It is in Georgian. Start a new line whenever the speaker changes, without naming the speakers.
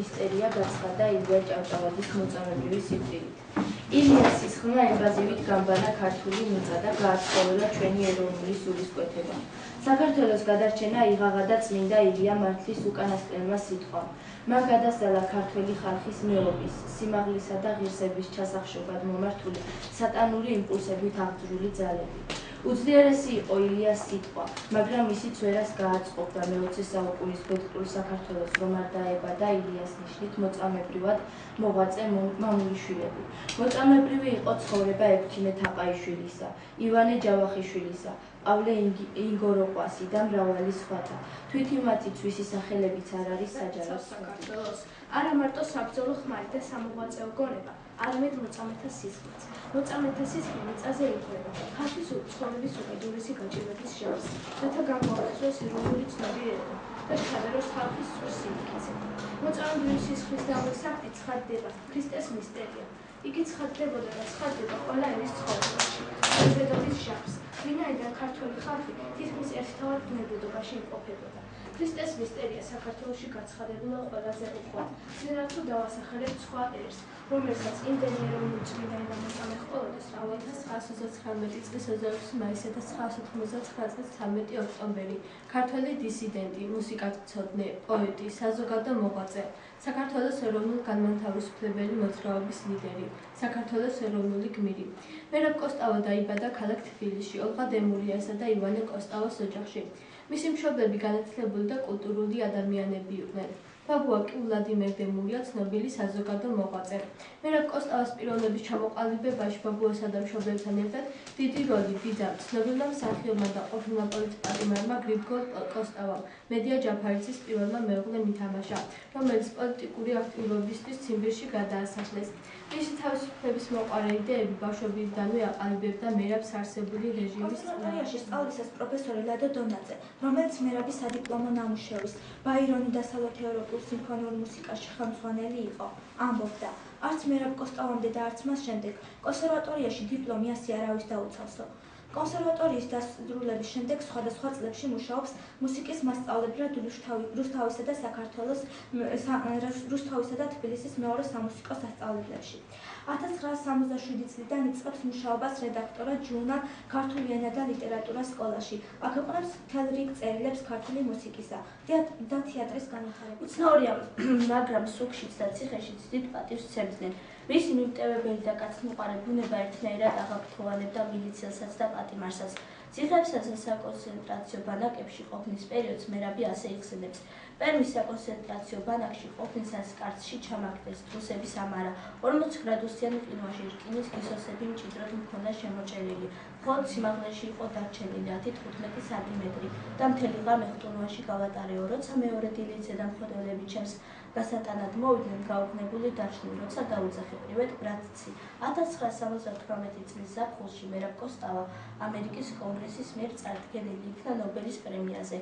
მისტერია გაცხადა ილია ჭავჭავაძის მოწამებრივი სიკვდილით. ილიასის ხმა ებაზივით გამბანა ქართული მიწა და გააცხოველა ჩვენი ეროვნული სულისკვეთება. საქართველოს გადარჩენა იღაღა და წმინდა ილია მართლის უკანასკნელმა სიტყვამ. მან გადასცალა ქართველი ხალხის მეობის, სიმაღლისა და ღირსების ჩასახშობად მომართული სატანური იმპულსებით აღძრული ძალები. უძლიერესი იყო ილიას სიტყვა, მაგრამ ისიც ვერას გააწყობდა მე-20 საუკუნის ბედყრულ საქართველოს რომ არ დაებადა ილიას ნიშნით მოწამებრივად მოღვაწე მამულიშვილები. მოწამებრივი იყო ცხოვრება ექვთიმე თაყაიშვილისა, ივანე ჯავახიშვილისა, პავლე ინგოროყვასი და მრავალი სხვათა. თვითი მათი ცვისი სახელებიც არ არის საჯარო
საქართველოს. არა მარტო საბრძოლო ხმარი და სამოღვაწეო გონება, არამედ მოწამეთა სისხლიც. მოწამეთა სისხლი მიწაზე იწვება ხალხის ცხოვრების უკიდურესი გაჭირვების ჟამს, რათა გამოახსოვოს ეროვნული ცნობიერება და ჩადაროს ხალხის სურს სიმტკიცე. მოწამებრივი სისხლის დამოსახდი ცხადდება ქრისტეს მისტერია. იგი ცხადდებოდა და ცხადდება ყველა ენის ცხოვრებაში, საზოგადოების ჟამს, ვინაიდან ქართველი ხალხი თითქმის ერთთავად ბუნებრივობაში იმყოფებოდა. ქრისტეს მისტერია საქართველოში გაცხადებულა ყველაზე უხვად, მერე თუ დავასახელებ სხვა ერს, რომელსაც იმდენი ეროვნული წმინდა ენა მოწამე ჰყოლოდეს 1939 წლის 26 მაისი და 1999 წლის 13 ოქტომბერი. ქართველი დისიდენტი, მუსიკათმცოდნე, პოეტი, საზოგადო მოღვაწე, საქართველოს ეროვნულ-განმათავისუფლებელი მოძრაობის ლიდერი, საქართველოს ეროვნული გმირი. მერაბ კოსტავო დაიბადა ქალაქ თბილისში, ოლღა დემულიასა და ივანე კოსტავოს ოჯახში. მისი მშობლები განათლებული და კულტურული ადამიანები იყვნენ. ბაბუა კი ვლადიმერ დემულია, ცნობილი საზოგადო მოღვაწე. მერაბ კოსტავას პიროვნების ჩამოყალიბებაში ბაბუასა და მშობლებთან ერთად დიდი როლი დიდა ცნობილმა მსახიობმა და ყოფილმა პოლიტპატიმარმა გრიგოლ კოსტავამ, მედია ჯაფარიძის პირველმა მეუღლემ ითამაშა, რომელიც პოლიტიკური აქტიურობისთვის ციმბირში გადაასახლეს. მისი თავისუფლების მოყვარე იდეები ბავშვობიდანვე აყალიბებდა მერაბს არსებული რეჟიმის
კონსერვატორიაში სწავლისას პროფესორი ლადო დონაძე, რომელიც მერაბის სადიპლომო ნამუშევრის ბაირონი დასავლეთ ევროპულ სიმფონიურ მუსიკაში ხელმძღვანელი იყო, ამბობდა, არც მერაბ კოსტავამდე და არც მას შემდეგ კონსერვატორიაში დიპლომი ასი არავის დაუცავსო. კონსერვატორიის დასრულების შემდეგ სხვადასხვა წლებში მუშაობს მუსიკის მასწავლებლად რუსთავისა და თბილისის მეორე სამუსიკო სასწავლებლებში. 1967 წლიდან იწყებს მუშაობას რედაქტორად ჟურნალ „ქართული ენა და ლიტერატურა“ სკოლაში. აქვეყნებს მთელ რიგ წერილებს ქართული მუსიკისა და თეატრის განვითარებაზე.
უცნაურია, მაგრამ სუქშიც და ციხეშიც დიდ პატივს სცემდნენ. მისი მიმტევებელი და კაცმოყარე ბუნება ერთნაირად აღაფრთოვანებდა მილიციელსაც და პატიმარსაც. ციხებსა და საკონცენტრაციო ბანაკებში ყოფნის პერიოდს მერაბი ასე იხსენებს. პერმის საკონცენტრაციო ბანაკში ყოფნისას კარცში ჩამაგდეს რუსების ამარა, 40 გრადუსიან ყინვაში რკინის გისოსები მჭიდროდ მქონდა შემოჭერილი, მხოლოდ სიმაღლეში იყო დარჩენილი 10-15 სანტიმეტრი და მთელი ღამე ხტუნვაში გავატარეო. როცა მეორე დილით ზედამხედველები ჩემს გასატანად მოვიდნენ, გაუგნებული დარჩნენ, როცა დაუძახე პრივედ ბრატცი. 1978 წლის ზაფხულში მერაბ კოსტავა ამერიკის კონგრესის მიერ წარდგენილი იქნა ნობელის პრემიაზე.